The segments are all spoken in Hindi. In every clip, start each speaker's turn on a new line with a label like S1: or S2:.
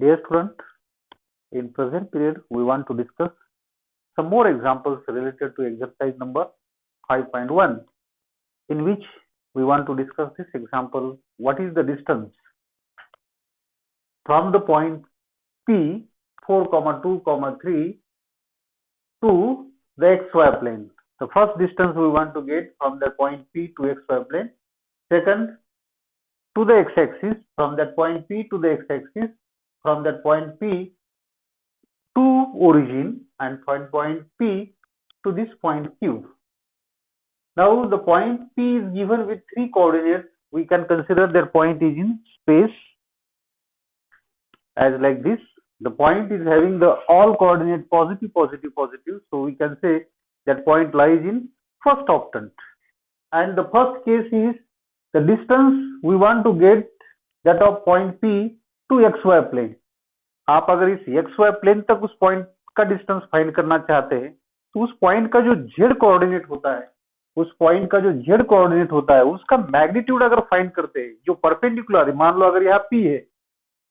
S1: Dear student, in present period we want to discuss some more examples related to exercise number 5.1, in which we want to discuss this example. What is the distance from the point P 4, 2, 3 to the xy plane? The first distance we want to get from the point P to xy plane. Second, to the x-axis, from that point P to the x-axis, from that point P to origin, and from point P to this point Q. Now the point P is given with 3 coordinates. We can consider their point is in space as like this. The point is having the all coordinate positive, positive, positive. So we can say that point lies in first octant. And the first case is the distance we want to get that of point P to xy plane. आप अगर इस xy प्लेन तक उस पॉइंट का डिस्टेंस फाइंड करना चाहते हैं तो उस पॉइंट का जो z कोऑर्डिनेट होता है, उस पॉइंट का जो z कोऑर्डिनेट होता है उसका मैग्नीट्यूड अगर फाइंड करते हैं, जो परपेंडिकुलर, मान लो अगर यहाँ P है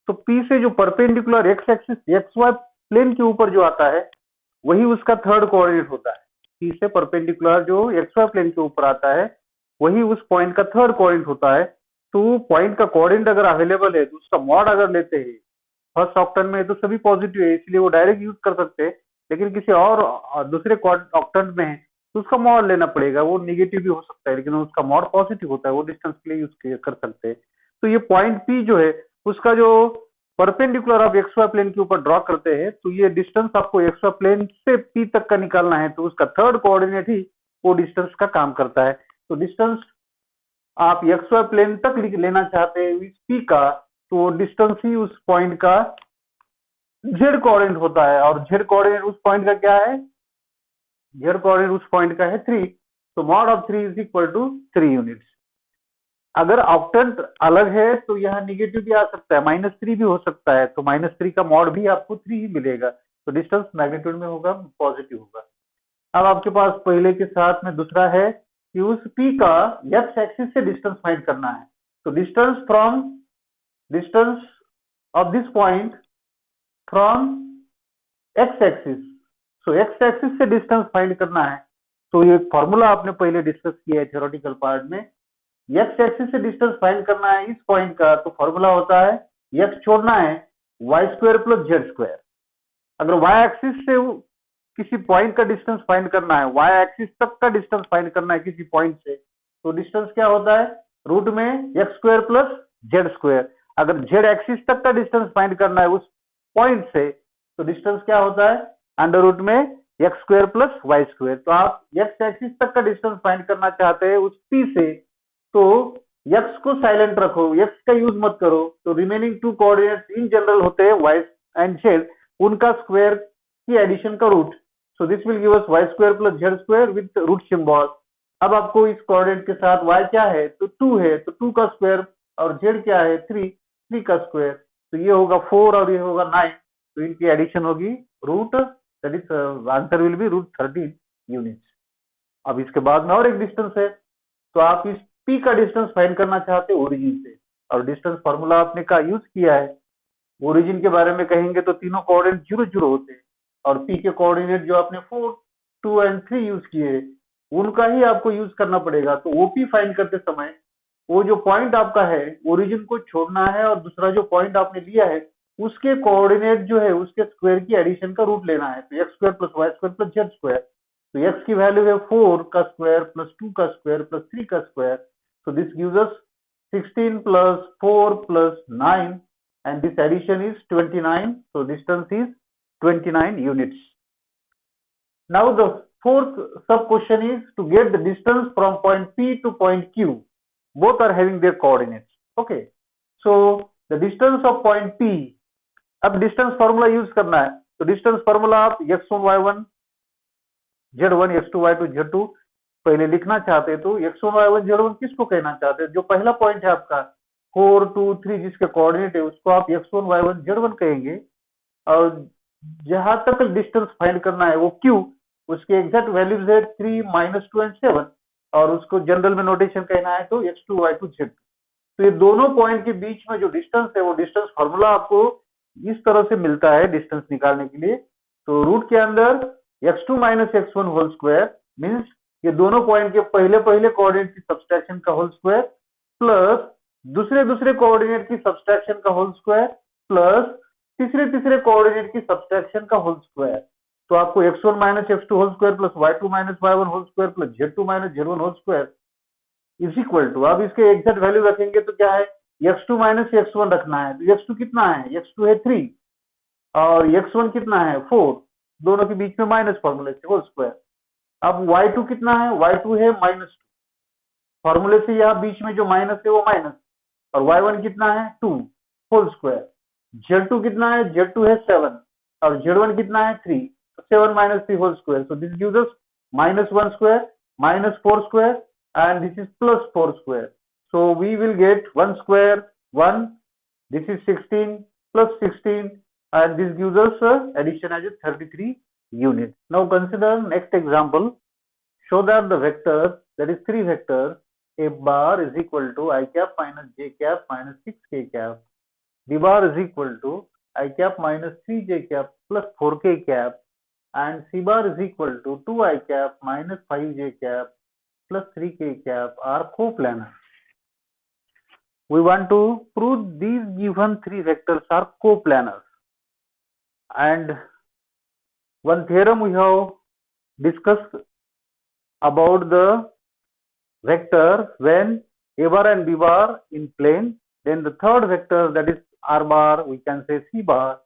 S1: तो P से जो perpendicular x axis xy plane के ऊपर जो आता है वही उसका थर्ड कोऑर्डिनेट होता है। P से परपेंडिकुलर जो xy प्लेन के ऊपर आता है वही उस पॉइंट का थर्ड कोऑर्डिनेट होता है। तो पॉइंट का कोऑर्डिनेट अगर अवेलेबल है तो उसका मॉड अगर लेते हैं, फर्स्ट ऑक्टेंट में तो सभी पॉजिटिव है इसलिए वो डायरेक्ट यूज कर सकते हैं, लेकिन किसी और दूसरे ऑक्टेंट में है तो उसका मॉड लेना पड़ेगा। वो निगेटिव भी हो सकता है लेकिन उसका मॉड पॉजिटिव होता है, वो डिस्टेंस के लिए यूज कर सकते हैं। तो ये पॉइंट P जो है उसका जो परपेंडिकुलर आप एक्सवाई प्लेन के ऊपर ड्रॉ करते हैं तो ये डिस्टेंस आपको एक्सवाई प्लेन से P तक का निकालना है, तो उसका थर्ड कोऑर्डिनेट ही वो डिस्टेंस का काम करता है। तो डिस्टेंस आप एक्सवाई प्लेन तक लेना चाहते हैं इस P का, तो डिस्टेंस ही उस पॉइंट का z कोऑर्डिनेट होता है। और z कोऑर्डिनेट उस पॉइंट का क्या है? z कोऑर्डिनेट उस पॉइंट का है 3। तो mod of 3 is equal to 3 units. अगर ऑक्टेंट अलग है तो यहाँ निगेटिव भी आ सकता है, -3 भी हो सकता है, तो -3 का मॉड भी आपको 3 ही मिलेगा। तो डिस्टेंस मैग्नीट्यूड में होगा पॉजिटिव होगा। अब आपके पास पहले के साथ में दूसरा है कि उस P का x एक्सिस से डिस्टेंस फाइंड करना है। तो distance of this point from x axis, so x axis से डिस्टेंस फाइंड करना है। तो ये फॉर्मूला आपने पहले डिस्कस किया है थ्योरेटिकल पार्ट में। x एक्सिस से डिस्टेंस फाइंड करना है इस पॉइंट का, तो फॉर्मूला होता है x छोड़ना है y² + z²। अगर y एक्सिस से किसी पॉइंट का डिस्टेंस फाइंड करना है, y एक्सिस तक का डिस्टेंस फाइंड करना है किसी पॉइंट से, तो डिस्टेंस क्या होता है? रूट में x² + z²। अगर z एक्सिस तक का डिस्टेंस फाइंड करना है उस पॉइंट से तो डिस्टेंस क्या होता है? √में x² + y²। तो आप x एक्सिस तक का डिस्टेंस फाइंड करना चाहते हैं उस P से, तो x को साइलेंट रखो, x का यूज मत करो। तो रिमेनिंग 2 कोऑर्डिनेट्स इन जनरल होते हैं y एंड z, उनका स्क्वायर की एडिशन का root. So this will give us y² + z² with root symbol. अब आपको इस कोऑर्डिनेट के साथ y क्या है? तो 2 है, तो 2 का स्क्वायर, और z क्या है? 3 का स्क्वायर। तो ये होगा 4 और ये होगा 9, तो इनकी एडिशन होगी root, that is answer will be √13 units. अब इसके बाद में और एक डिस्टेंस है, तो आप इस P का डिस्टेंस फाइंड करना चाहते हैं ओरिजिन से, और डिस्टेंस फॉर्मूला आपने का यूज किया है। ओरिजिन के बारे में कहेंगे तो तीनों कोऑर्डिनेट 0, 0 होते हैं, और P के कोऑर्डिनेट जो आपने 4, 2 एंड 3 यूज किए उनका ही आपको यूज करना पड़ेगा। तो OP फाइंड करते समय वो जो पॉइंट आपका है ओरिजिन को छोड़ना है, और दूसरा जो पॉइंट आपने लिया है उसके कोऑर्डिनेट जो है उसके स्क्वायर की एडिशन का रूट लेना है। तो x² + y² + z²। तो x की वैल्यू है 4 का स्क्वायर + 2 का स्क्वायर + 3 का square. so this gives us 16 + 4 + 9, and this addition is 29. so distance is 29 units. Now the fourth sub question is to get the distance from point P to point Q. Both are having their coordinates. Okay, so the distance of point P, अब डिस्टेंस फॉर्मूला यूज करना है। तो डिस्टेंस फॉर्मूला आप x1 y1 z1 x2 y2 z2 पहले लिखना चाहते हैं, तो x1 y1 z1 किसको कहना चाहते हैं? जो पहला पॉइंट है आपका 4, 2, 3 जिसके कोऑर्डिनेट है उसको आप x1 y1 z1 कहेंगे। और जहां तक डिस्टेंस फाइंड करना है वो Q, उसके एग्जैक्ट वैल्यूज है 3, -2 एंड 7, और उसको जनरल में नोटेशन कहना है तो x2 y2 z2। तो ये दोनों पॉइंट के बीच में जो डिस्टेंस है वो डिस्टेंस फॉर्मूला आपको इस तरह से मिलता है डिस्टेंस निकालने के लिए। तो रूट के अंदर x2 minus x1 whole square means ये दोनों पॉइंट के पहले पहले कोऑर्डिनेट की सब्सट्रैक्शन का होल स्क्वायर प्लस दूसरे दूसरे कोऑर्डिनेट की सब्सट्रैक्शन का होल स्क्वायर प्लस तीसरे तीसरे कोऑर्डिनेट की सब्सट्रैक्शन का होल स्क्वायर। तो आपको x1 minus x2 whole square plus y2 minus y1 whole square plus z2 minus z1 whole square is equal to, अब इसके एग्जैक्ट वैल्यू रखेंगे तो क्या है, x2 माइनस x1 रखना है। तो x2 कितना है, x2 है 3 और x1 कितना है 4, दोनों के बीच में माइनस फॉर्मूले से होल स्क्वायर। अब y2 कितना है, y2 है -2, फॉर्मूले से यहाँ बीच में जो माइनस है वो माइनस, और y1 कितना है 2 होल स्क्वायर। z2 कितना है, z2 है 7 और z1 कितना है 3, 7 minus 3 whole square. So this gives us -1 square -4 square and this is plus 4 square. So we will get 1 square 1, this is 16 plus 16 and this gives us addition as a 33 unit. Now consider next example. Show that the vectors, that is 3 vectors, a bar is equal to I cap minus j cap minus 6k cap, b bar is equal to I cap minus 3j cap plus 4k cap and c bar is equal to 2I cap minus 5j cap plus 3k cap are coplanar. We want to prove these given 3 vectors are coplanar. And one theorem we have discussed about the vector when a bar and b bar in plane, then the third vector, that is r bar, we can say c bar,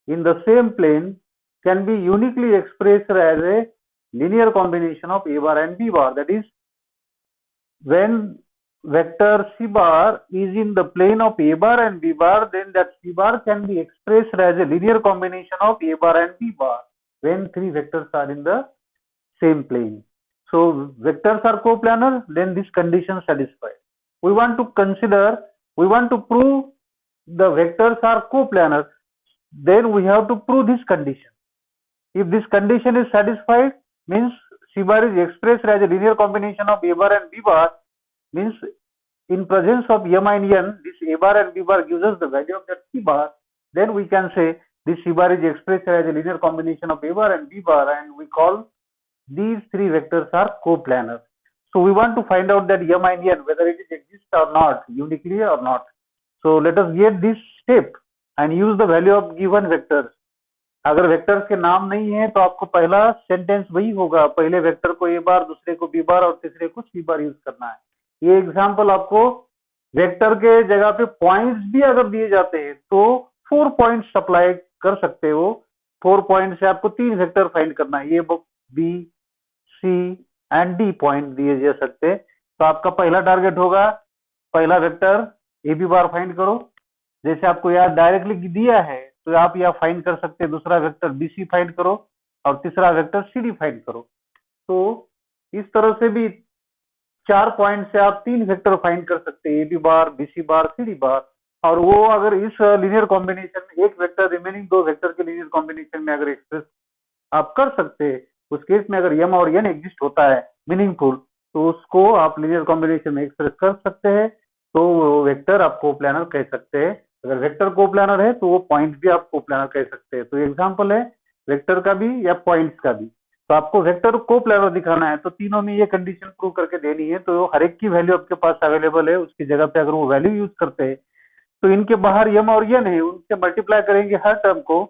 S1: in the same plane can be uniquely expressed as a linear combination of a bar and b bar. That is, when vector c bar is in the plane of a bar and b bar, then that c bar can be expressed as a linear combination of a bar and b bar when 3 vectors are in the same plane. So vectors are coplanar, then this condition satisfied. We want to prove the vectors are coplanar, then we have to prove this condition. If this condition is satisfied, means c bar is expressed as a linear combination of a bar and b bar, means in presence of m and n, this a bar and b bar gives us the value of that c bar, then we can say this c bar is expressed as a linear combination of a bar and b bar, and we call these 3 vectors are coplanar. So we want to find out that m and n, whether it exists or not, uniquely or not. So let us get this step and use the value of given vectors. अगर वेक्टर्स के नाम नहीं है तो आपको पहला सेंटेंस वही होगा, पहले वेक्टर को ए बार, दूसरे को बी बार और तीसरे को सी बार यूज करना है। ये एग्जांपल आपको वेक्टर के जगह पे पॉइंट्स भी अगर दिए जाते हैं तो 4 पॉइंट्स अप्लाई कर सकते हो। 4 पॉइंट से आपको 3 वेक्टर फाइंड करना है, A B C and D point दिए जा सकते हैं। तो आपका पहला टारगेट होगा, पहला vector A B bar find करो, जैसे आपको यहाँ डायरेक्टली दिया है तो आप यहाँ फाइंड कर सकते हैं। दूसरा वेक्टर बी सी फाइंड करो और तीसरा वेक्टर सी डी फाइंड करो। तो इस तरह से भी 4 पॉइंट से आप 3 वेक्टर फाइंड कर सकते हैं, A B bar, B C bar, C D bar. और वो अगर इस लीनियर कॉम्बिनेशन में एक वेक्टर रिमेनिंग 2 वेक्टर के लीनियर कॉम्बिनेशन में अगर एक्सप्रेस आप कर सकते हैं, उस केस में अगर m और n एग्जिस्ट होता है मीनिंगफुल, तो उसको आप लीनियर कॉम्बिनेशन में एक्सप्रेस कर सकते हैं, तो वो वेक्टर आप कोप्लानर कह सकते हैं। अगर वेक्टर कोप्लानर है तो वो पॉइंट भी आप कोप्लानर कह सकते हैं। तो एग्जांपल है वेक्टर का भी या पॉइंट्स का भी। तो आपको वेक्टर कोप्लानर दिखाना है तो तीनों में ये कंडीशन प्रूव करके देनी है। तो हर एक की वैल्यू आपके पास अवेलेबल है, उसकी जगह पे अगर वो वैल्यू यूज करते हैं तो इनके बाहर m और n है, उनसे मल्टीप्लाई करेंगे हर टर्म को।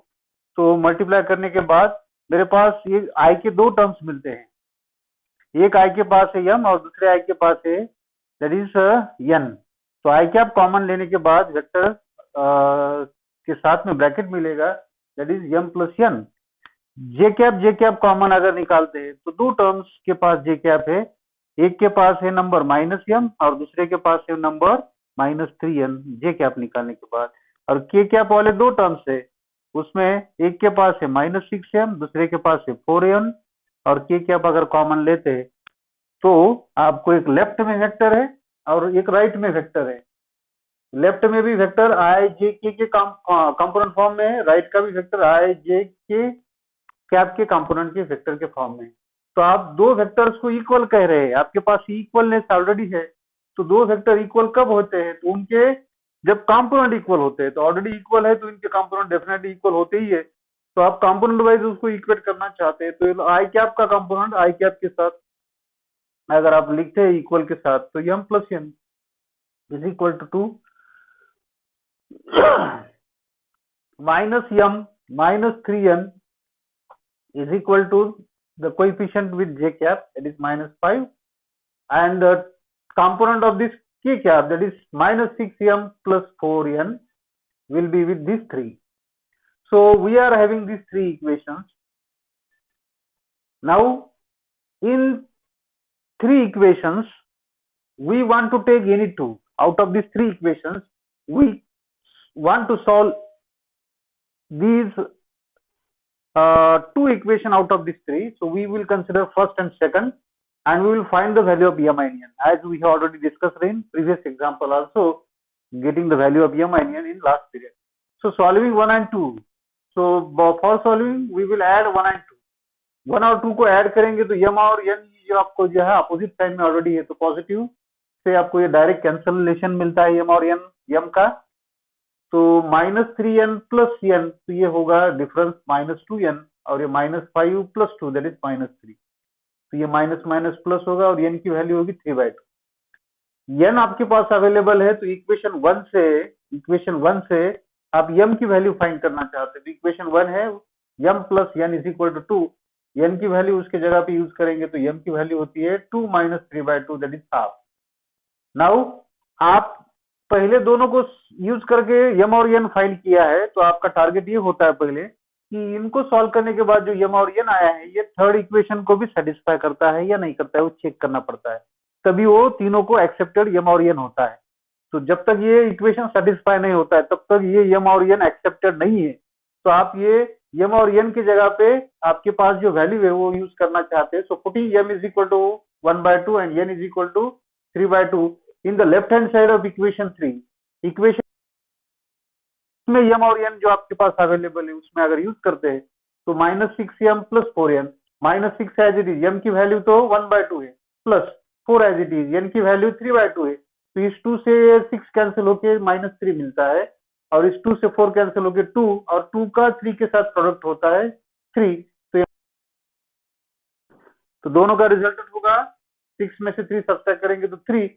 S1: तो मल्टीप्लाई करने के बाद मेरे पास ये i के 2 टर्म्स मिलते हैं, एक i के पास है m और दूसरे i के पास है दैट इज n। तो i के आप कॉमन लेने के बाद वेक्टर के साथ में ब्रैकेट मिलेगा that is m plus n। J cap common अगर निकालते हैं तो 2 टर्म्स के पास जे कैप है, एक के पास है नंबर -m और दूसरे के पास है नंबर -3n जे कैप निकालने के बाद। और के कैप वाले 2 टर्म्स है, उसमें एक के पास है -6m, दूसरे के पास है 4n। और के कैप अगर कॉमन लेते हैं तो आपको एक लेफ्ट में वेक्टर है और एक राइट में वेक्टर है। लेफ्ट में भी वेक्टर आई जे के कंपोनेंट फॉर्म में है, राइट का भी वेक्टर आई जे के कैप के कंपोनेंट के वेक्टर के फॉर्म में। तो आप 2 वेक्टर्स को इक्वल कह रहे हैं, आपके पास इक्वलनेस ऑलरेडी है। तो 2 वेक्टर इक्वल कब होते हैं, तो उनके जब कंपोनेंट इक्वल होते हैं, तो ऑलरेडी इक्वल है तो इनके कंपोनेंट डेफिनेटली इक्वल होते ही है। तो आप कंपोनेंट वाइज उसको इक्वेट करना चाहते हैं, तो आई कैप का कंपोनेंट आई कैप के साथ अगर आप लिखते हैं इक्वल के साथ, तो m plus n is equal to minus m minus 3n is equal to the coefficient with j cap, that is minus 5, and component of this k cap, that is minus 6m plus 4n, will be with these 3. So we are having these 3 equations. Now in 3 equations we want to take any 2 out of these 3 equations. We want to solve these 2 equation out of these 3. So we will consider first and second, and we will find the value of m and n, as we have already discussed in previous example also, getting the value of m and n in last period. So solving 1 and 2. So for solving we will add 1 and 2. 1 और 2 को ऐड करेंगे तो m और n जो आपको जो है अपोजिट साइड में ऑलरेडी है, तो पॉजिटिव से आपको ये डायरेक्ट कैंसलेशन मिलता है m और n m का। तो -3n प्लस n, तो ये होगा डिफरेंस -2n, और ये -5 प्लस 2, दैट इज -3। तो ये माइनस माइनस प्लस होगा और n की वैल्यू होगी 3/2। n आपके पास अवेलेबल है, तो इक्वेशन 1 से आप m की वैल्यू फाइंड करना चाहते हैं। तो इक्वेशन 1 है m plus n is equal to 2, n की वैल्यू उसके जगह पे यूज करेंगे तो m की वैल्यू होती है 2 minus 3/2, that is half. Now आप पहले दोनों को यूज करके m और n फाइंड किया है, तो आपका टारगेट ये होता है पहले कि इनको सॉल्व करने के बाद जो m और n आया है, ये थर्ड इक्वेशन को भी सेटिस्फाई करता है या नहीं करता है, वो चेक करना पड़ता है, तभी वो तीनों को एक्सेप्टेड m और n होता है। तो जब तक ये इक्वेशन सेटिस्फाई नहीं होता है, तब तक ये m और n एक्सेप्टेड नहीं है। तो आप ये m और n की जगह पे आपके पास जो वैल्यू है वो यूज करना चाहते हैं। So putting m is equal to 1/2 and n is equal to 3/2 in the left hand side of equation 3, equation में m और n जो आपके पास अवेलेबल है उसमें अगर यूज करते हैं तो -6m plus 4n, -6 as it is, m की वैल्यू तो 1/2 है, plus 4 as it is, n की वैल्यू 3/2 है। तो इस 2 से 6 कैंसिल होके -3 मिलता है, और इस 2 से 4 कैंसिल होके 2, और 2 का 3 के साथ प्रोडक्ट होता है 3। तो दोनों का रिजल्टेंट होगा 6 में से 3 सब्ट्रैक्ट करेंगे तो 3।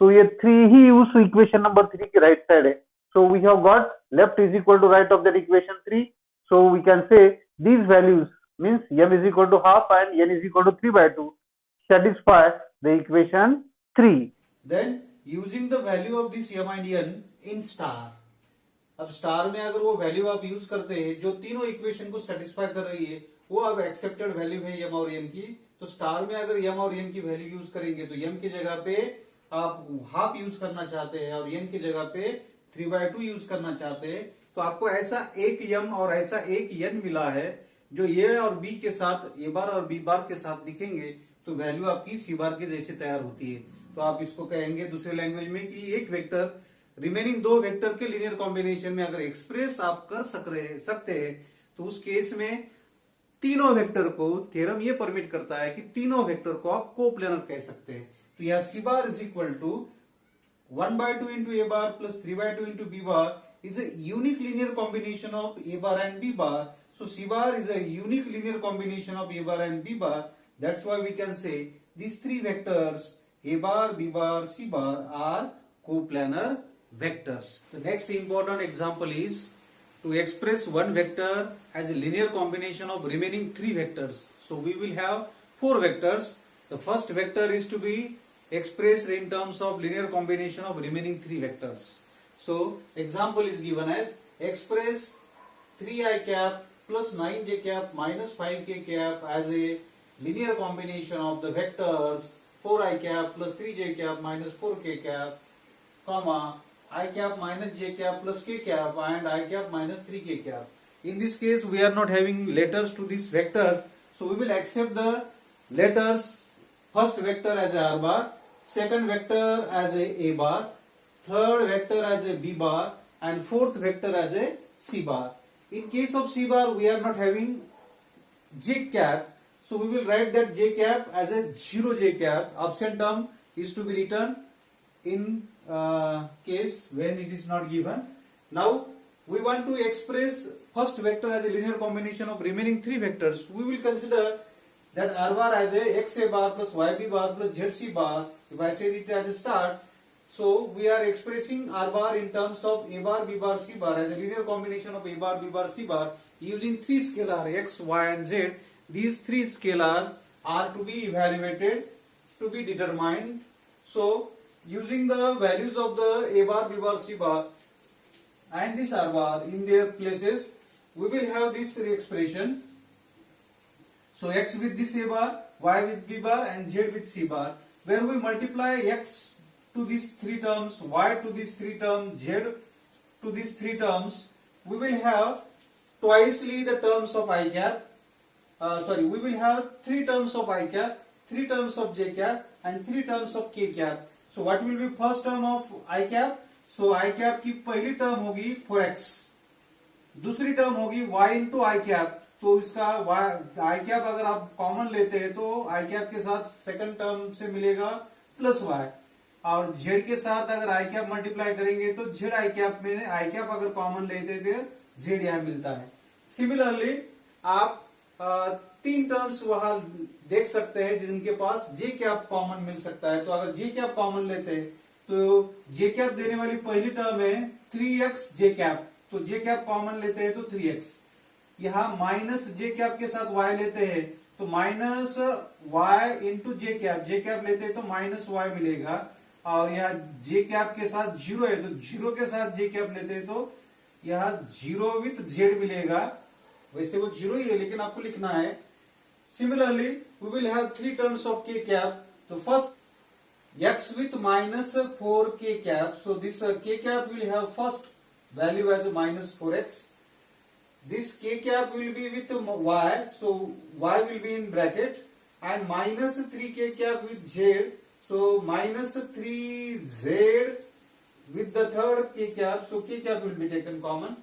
S1: तो ये 3 ही उस इक्वेशन नंबर 3 की राइट साइड है। So we have got left is equal to right of that equation 3. So we can say these values means m is equal to half and n is equal to 3/2 satisfy the equation 3.
S2: Then using the value of this m and n in star. अब स्टार में अगर वो वैल्यू आप यूज करते हैं जो तीनों इक्वेशन को सेटिस्फाई कर रही है, वो अब एक्सेप्टेड वैल्यू है m और n की। तो स्टार में अगर m और n की वैल्यू यूज करेंगे तो m की जगह पे आप हाफ यूज करना चाहते हैं और n की जगह पे 3/2 यूज करना चाहते हैं, तो आपको ऐसा एक m और ऐसा एक n मिला है जो a और b के साथ, a बार और b बार के साथ दिखेंगे, तो वैल्यू आपकी c बार के जैसे तैयार होती है। तो आप इसको कहेंगे दूसरे लैंग्वेज में कि एक वेक्टर रिमेनिंग 2 वेक्टर के लीनियर कॉम्बिनेशन में अगर एक्सप्रेस आप कर सकते हैं, तो उस केस में तीनों वेक्टर को थ्योरम ये परमिट करता है कि तीनों वेक्टर को आप कोप्लेनर कह सकते हैं। तो यह c bar is equal to 1/2 into a bar plus 3/2 into b bar is a unique linear combination of a bar and b bar. So c bar is a unique linear combination of a bar and b bar. That's why we can say these 3 vectors a bar, b bar, c bar are coplanar vectors. The next important example is to express one vector as a linear combination of remaining 3 vectors. So we will have 4 vectors. The first vector is to be expressed in terms of linear combination of remaining 3 vectors. So example is given as express 3i cap plus 9j cap minus 5k cap as a linear combination of the vectors 4i cap plus 3j cap minus 4k cap, comma I cap minus j cap plus k cap and I cap minus 3k cap. In this case we are not having letters to these vectors, so we will accept the letters first vector as a r bar, second vector as a bar, third vector as a b bar and fourth vector as a c bar. In case of c bar we are not having j cap, so we will write that j cap as a 0 j cap. Absent term is to be written in case when it is not given. Now we want to express first vector as a linear combination of remaining three vectors. We will consider that R bar as a x a bar plus y b bar plus z c bar. If I say it as a start, so we are expressing R bar in terms of a bar, b bar, c bar as a linear combination of a bar, b bar, c bar using three scalar x, y and z. These three scalars are to be evaluated, to be determined. So using the values of the a bar, b bar, c bar and this R bar in their places, we will have this expression. So x with this a bar, y with b bar and z with c bar, where we multiply x to these three terms, y to these three terms, z to these three terms, we will have twicely the terms of I cap. We will have three terms of I cap, three terms of j cap and three terms of k cap. So what will be first term of I cap? So I cap की पहली टर्म होगी 4x, दूसरी टर्म होगी y इंटू आई कैप. तो इसका आई कैप अगर आप कॉमन लेते हैं तो आई कैप के साथ सेकंड टर्म से मिलेगा प्लस y, और z के साथ अगर आई कैप मल्टीप्लाई करेंगे तो z आई कैप में आई कैप अगर कॉमन लेते थे z यहां मिलता है. सिमिलरली आप तीन टर्म्स वहां देख सकते हैं जिनके पास j कैप कॉमन मिल सकता है. तो अगर j कैप कॉमन लेते हैं तो j कैप देने वाली पहली टर्म है 3x j कैप, तो j कैप कॉमन लेते हैं तो 3x. यहाँ माइनस j कैप के साथ y लेते हैं तो minus y into j cap लेते हैं तो माइनस y मिलेगा. और यहाँ j कैप के साथ जीरो है तो जीरो के साथ j कैप लेते हैं तो यहाँ जीरो विथ z मिलेगा. वैसे वो जीरो ही है लेकिन आपको लिखना है. Similarly we will have three terms of k cap. तो first x with minus 4k cap. So this k cap will have first value as minus 4x. This k cap will be with y, so y will be in bracket, and minus 3k cap with z. So minus 3z with the third k cap. So k cap will be taken common.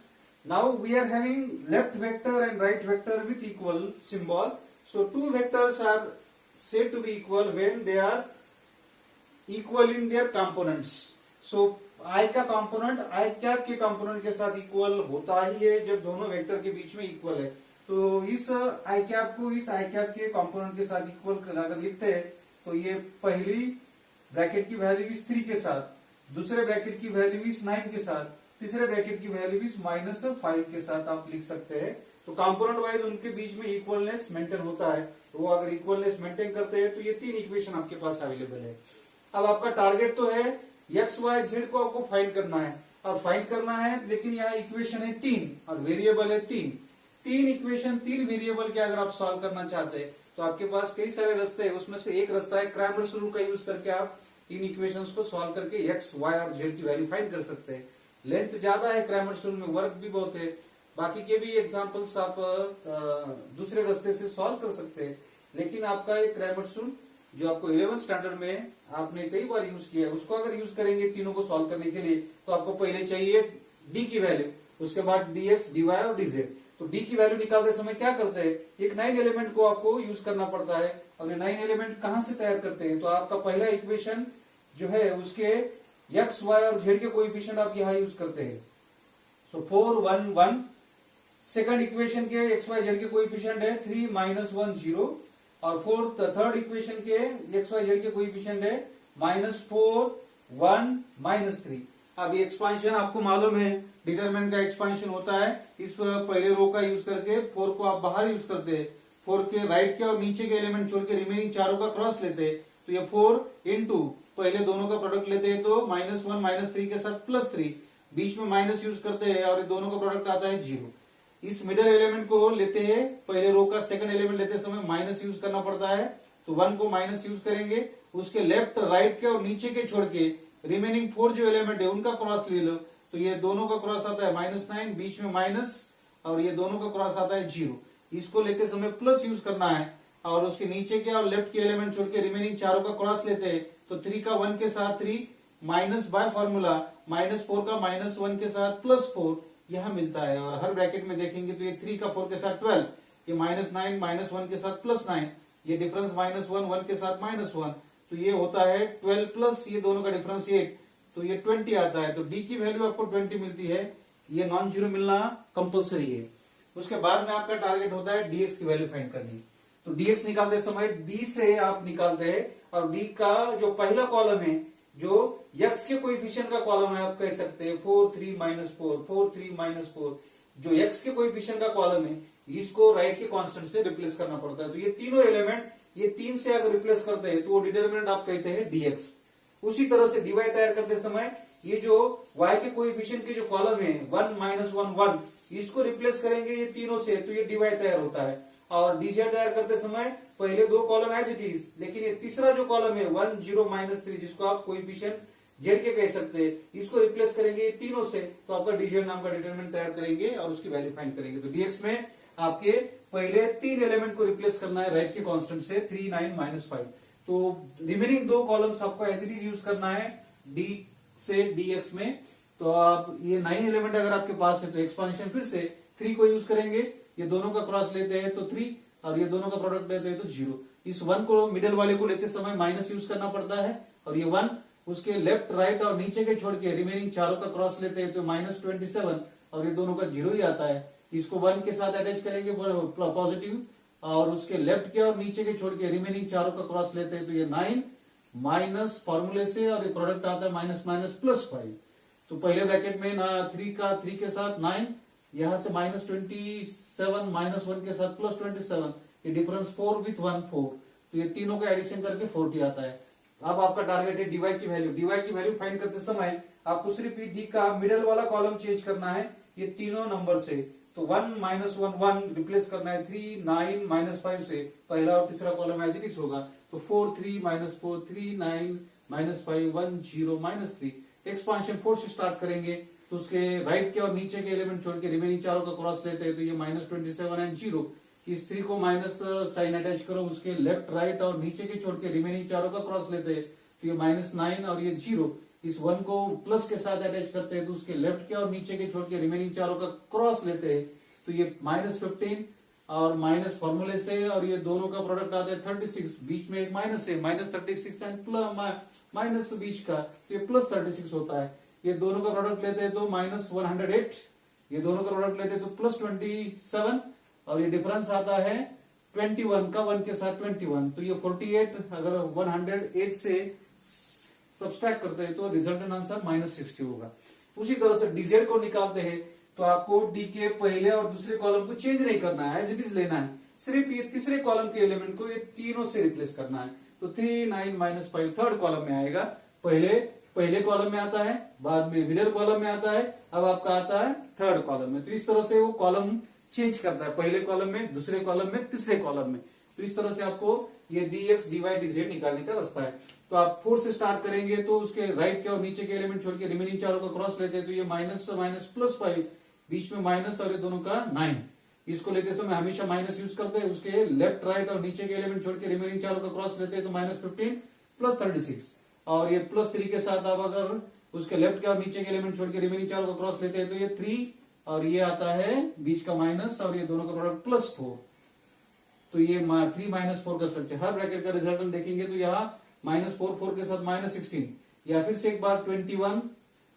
S2: Now we are having left vector and right vector with equal symbol. So two vectors are said to be equal when they are equal in their components. So I का कंपोनेंट आई कैप के कंपोनेंट के साथ इक्वल होता ही है जब दोनों वेक्टर के बीच में इक्वल है. तो इस आई कैप को इस आई कैप के कंपोनेंट के साथ इक्वल अगर लिखते हैं तो ये पहली ब्रैकेट की वैल्यू इस 3 के साथ, दूसरे ब्रैकेट की वैल्यू इस 9 के साथ, तीसरे ब्रैकेट की वैल्यू इस माइनस 5 के साथ आप लिख सकते हैं. तो कंपोनेंट वाइज उनके बीच में इक्वलनेस मेंटेन होता है. तो वो अगर इक्वलनेस मेंटेन करते हैं तो ये तीन इक्वेशन आपके पास अवेलेबल है. अब आपका टारगेट तो है एक्स वाई जेड को आपको फाइंड करना है, और फाइंड करना है लेकिन यहाँ इक्वेशन है 3 और वेरिएबल है 3 इक्वेशन 3 वेरिएबल के अगर आप सॉल्व करना चाहते हैं तो आपके पास कई सारे रास्ते हैं. उसमें से एक रास्ता है क्रैमर्स रूल का यूज करके आप इन इक्वेशंस को सॉल्व करके एक्स वाई और जेड की वैल्यू फाइंड कर सकते हैं. लेंथ ज्यादा है क्रैमर्स रूल में, वर्क भी बहुत है. बाकी के भी एग्जाम्पल्स आप दूसरे रास्ते से सॉल्व कर सकते हैं. लेकिन आपका ये क्रैमर्स रूल जो आपको 11th स्टैंडर्ड में आपने कई बार यूज किया है, उसको अगर यूज करेंगे तीनों को सॉल्व करने के लिए तो आपको पहले चाहिए d की वैल्यू, उसके बाद dx, dy और dz. तो d की वैल्यू निकालते समय क्या करते हैं, एक 9 एलिमेंट को आपको यूज करना पड़ता है. और ये 9 एलिमेंट कहां से तैयार करते हैं, तो आपका पहला इक्वेशन जो है उसके x, y और z के कोएफिशिएंट आप यहाँ यूज करते हैं. सो 4 1 1. सेकंड इक्वेशन के x, y, z के कोएफिशिएंट है 3 -1 0. और थर्ड इक्वेशन के एक्स वाई जेड के कोएफिशिएंट है -4 1 -3. अब ये एक्सपांशन आपको मालूम है, डिटरमिनेंट का एक्सपांशन होता है इस पहले रो का यूज करके. 4 को आप बाहर यूज करते हैं, 4 के राइट के और नीचे के एलिमेंट छोड़ के रिमेनिंग चारों का क्रॉस लेते हैं. तो ये 4 इंटू पहले दोनों का प्रोडक्ट लेते हैं तो -1 -3 के साथ +3, बीच में माइनस यूज करते हैं और दोनों का प्रोडक्ट आता है 0. इस मिडिल एलिमेंट को लेते हैं, पहले रो का सेकंड एलिमेंट लेते समय माइनस यूज करना पड़ता है तो 1 को माइनस यूज करेंगे. उसके लेफ्ट राइट के और नीचे के छोड़ के रिमेनिंग 4 जो एलिमेंट है उनका क्रॉस ले लो. तो ये दोनों का क्रॉस आता है -9, बीच में माइनस और ये दोनों का क्रॉस आता है 0. इसको लेते समय प्लस यूज करना है और उसके नीचे के और लेफ्ट के एलिमेंट छोड़ के रिमेनिंग चारों का क्रॉस लेते हैं. तो 3 का 1 के साथ 3 माइनस बाय फॉर्मूला -4 का -1 के साथ +4 यह मिलता है. और हर ब्रैकेट में देखेंगे तो ये 3 का 4 के साथ 12, ये -9 -1 के साथ +9, ये डिफरेंस -1 1 के साथ -1. तो तो ये होता है 12 प्लस ये दोनों का डिफरेंस 8, तो ये 20 आता है। तो डी की वैल्यू आपको 20 मिलती है, ये नॉन जीरो मिलना कंपलसरी है। उसके बाद में आपका टारगेट होता है डीएक्स की वैल्यू फाइंड करनी। तो डीएक्स निकालते समय डी से आप निकालते हैं, और डी का जो पहला कॉलम है, जो यक्स के कोएफिशिएंट का कॉलम है, आप कह सकते हैं 4 3 -4 4 3 -4, जो यक्स के कोएफिशिएंट का कॉलम है, इसको राइट के कांस्टेंट से रिप्लेस करना पड़ता है। तो ये तीनों एलिमेंट ये 3 से अगर रिप्लेस करते हैं तो वो डिटरमिनेंट आप कहते हैं डीएक्स। उसी तरह से डीवाई तैयार करते समय ये जो y के कोएफिशिएंट के जो कॉलम है 1 -1 1, इसको रिप्लेस करेंगे ये तीनों से, तो ये डीवाई तैयार होता है। और डीजेड तैयार करते समय पहले दो कॉलम एज इट इज, लेकिन ये तीसरा जो कॉलम है 1 0 -3, जिसको आप कोएफिशिएंट जेड के कह सकते हैं, इसको रिप्लेस करेंगे ये तीनों से, तो आपका डीजेड नाम का डिटरमिनेंट तैयार करेंगे और उसकी वैल्यू फाइंड करेंगे। तो डीएक्स में आपके पहले 3 एलिमेंट को रिप्लेस करना है राइट के कांस्टेंट से 3 9 -5। तो रिमेनिंग 2 कॉलम्स आपको एज इट इज यूज करना है डी से डीएक्स में। तो आप ये 9 एलिमेंट अगर आपके पास है तो एक्सपांशन फिर से 3 को यूज करेंगे, ये दोनों का क्रॉस लेते हैं तो 3, और ये दोनों का प्रोडक्ट लेते हैं तो 0। इस 1 को मिडिल वाले को लेते समय माइनस यूज करना पड़ता है, और ये 1 उसके लेफ्ट राइट और नीचे के छोड़ के रिमेनिंग चारों का क्रॉस लेते हैं तो -27, और ये दोनों का 0 ही आता है। इसको 1 के साथ अटैच करेंगे पॉजिटिव, और उसके लेफ्ट के और नीचे के छोड़ के रिमेनिंग चारों का क्रॉस लेते हैं तो ये 9 माइनस फॉर्मूले से, और ये प्रोडक्ट आता है -+5। तो पहले ब्रैकेट में ना 3 के साथ 9, यहां से -27 -1 के साथ +27, ये डिफरेंस 4 विथ 1 4, तो ये तीनों का एडिशन करके 40 आता है। अब आपका टारगेट है डीवाई की वैल्यू। डीवाई की वैल्यू फाइंड करते समय आपको सिर्फ डी का मिडिल वाला कॉलम चेंज करना है ये तीनों नंबर से। तो 1 -1 1 रिप्लेस करना है 3 9 -5 से, पहला और तीसरा कॉलम एज इट इज होगा। तो 4 3 -4 3 9 -5 1 0 -3। एक्सपांशन 4 से स्टार्ट करेंगे तो उसके राइट के और नीचे के एलिमेंट छोड़ के रिमेनिंग चारों का क्रॉस लेते हैं तो ये -27 एंड 0। इस 3 को माइनस साइन अटैच करो, उसके लेफ्ट राइट और नीचे के छोड़ के रिमेनिंग चारों का क्रॉस लेते हैं तो ये -9 और ये 0। इस 1 को प्लस के साथ अटैच करते हैं तो उसके लेफ्ट के और नीचे के छोड़ के रिमेनिंग चारों का क्रॉस लेते हैं तो ये -15 और माइनस फॉर्मूले से, और ये दोनों का प्रोडक्ट आता है 36, बीच में एक माइनस है -36 एंड माइनस बीच का, तो ये +36 होता है। ये दोनों का प्रोडक्ट लेते हैं तो -108, ये दोनों का प्रोडक्ट लेते हैं तो +27, और ये डिफरेंस आता है 21 का 1 के साथ 21, तो ये 48 अगर 108 से सब्सट्रैक्ट करते हैं तो रिजल्टेंट आंसर -60 होगा। उसी तरह से डीजेड को निकालते हैं तो आपको डी के पहले और दूसरे कॉलम को चेंज नहीं करना है, एज इट इज लेना है, सिर्फ ये तीसरे कॉलम के एलिमेंट को ये तीनों से रिप्लेस करना है। तो 3 9 -5 थर्ड कॉलम में आएगा, पहले कॉलम में आता है, बाद में मिडिल कॉलम में आता है, अब आपका आता है थर्ड कॉलम में। तो इस तरह से वो कॉलम चेंज करता है, पहले कॉलम में, दूसरे कॉलम में, तीसरे कॉलम में। तो इस तरह से आपको ये dx dy dz निकालने का रास्ता है। तो आप 4 से स्टार्ट करेंगे तो उसके राइट के और नीचे के एलिमेंट छोड़ के रिमेनिंग चारों का क्रॉस लेते हैं तो ये -+5, बीच में माइनस और ये दोनों का 9, इसको लेते समय हमेशा माइनस यूज करते हैं। उसके लेफ्ट राइट और नीचे के एलिमेंट छोड़ के रिमेनिंग चारों का क्रॉस लेते हैं तो -15 +36, और ये +3 के साथ आप अगर उसके लेफ्ट के और नीचे के एलिमेंट छोड़ के रिमेनिंग चारों का क्रॉस लेते हैं तो ये 3, और ये आता है बीच का माइनस, और ये दोनों का प्रोडक्ट +4, तो ये 3 -4 का स्ट्रक्चर। हर ब्रैकेट का रिजल्ट देखेंगे तो यहाँ -4 4 के साथ -16, या फिर से एक बार 21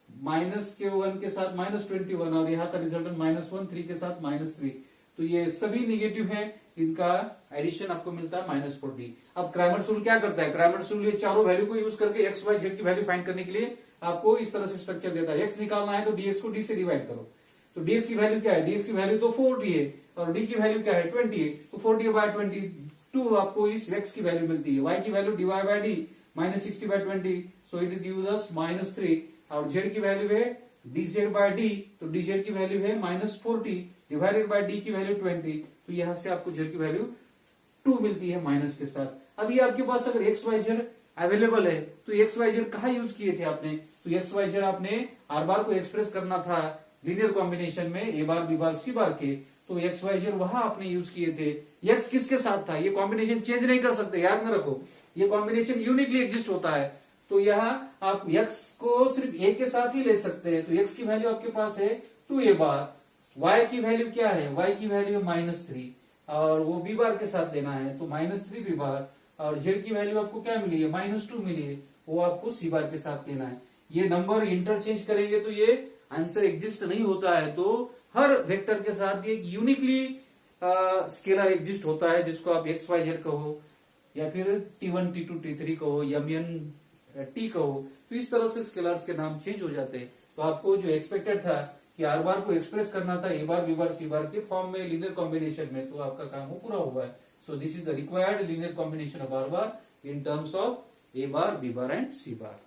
S2: माइनस के 1 के साथ -21, और यहाँ का रिजल्टेंट -1 3 के साथ -3। तो ये सभी निगेटिव है, इनका एडिशन आपको मिलता है -40। अब क्रैमर्स रूल क्या करता है? क्रैमर्स रूल ये चारों वैल्यू को यूज करके एक्स वाई जेड की वैल्यू फाइंड करने के लिए आपको इस तरह से स्ट्रक्चर देता है। एक्स निकालना है तो डीएक्स को डी से डिवाइड करो, तो डीएक्स की वैल्यू क्या है? डीएक्स की वैल्यू तो 40 है, और डी की वैल्यू क्या है? 20 है, तो 40/22 आपको इस एक्स की वैल्यू मिलती है। वाई की value dy/d -60/20, so it gives us -3, और जेड की वैल्यू है dz/d, तो dz की वैल्यू है -40 डिवाइडेड बाय डी की वैल्यू 20, तो यहां से आपको जेड की वैल्यू 2 मिलती है माइनस के साथ। अभी आपके पास अगर एक्स वाई जेड अवेलेबल है तो एक्स वाई जेड कहाँ यूज किए थे आपने? तो एक्स वाई जेड आपने आर बार को एक्सप्रेस करना था लीनियर कॉम्बिनेशन में ए बार बी बार सी बार के, तो एक्स वाई जेड वहां आपने यूज किए थे। एक्स किसके साथ था? ये कॉम्बिनेशन चेंज नहीं कर सकते, याद में रखो, ये कॉम्बिनेशन यूनिकली एग्जिस्ट होता है। तो यहाँ आप x को सिर्फ a के साथ ही ले सकते हैं, तो x की वैल्यू आपके पास है 2a बार, y की वैल्यू क्या है? y की वैल्यू -3, और वो b बार के साथ लेना है तो -3b बार,
S3: और जेड की वैल्यू आपको क्या मिली है, -2 मिली है, वो आपको सी बार के साथ लेना है। ये नंबर इंटरचेंज करेंगे तो ये आंसर एग्जिस्ट नहीं होता है। तो हर वेक्टर के साथ एक यूनिकली स्केलर एग्जिस्ट होता है, जिसको आप एक्स वाई जेड कहो या फिर T1 T2 T3 कहो या T कहो। तो इस तरह से स्केलर्स के नाम चेंज हो जाते हैं। तो आपको जो एक्सपेक्टेड था कि आर बार को एक्सप्रेस करना था ए बार बी बार सी बार के फॉर्म में लीनियर कॉम्बिनेशन में, तो आपका काम वो पूरा हुआ है। So this is the required linear combination of R bar in terms of A bar B bar and C bar.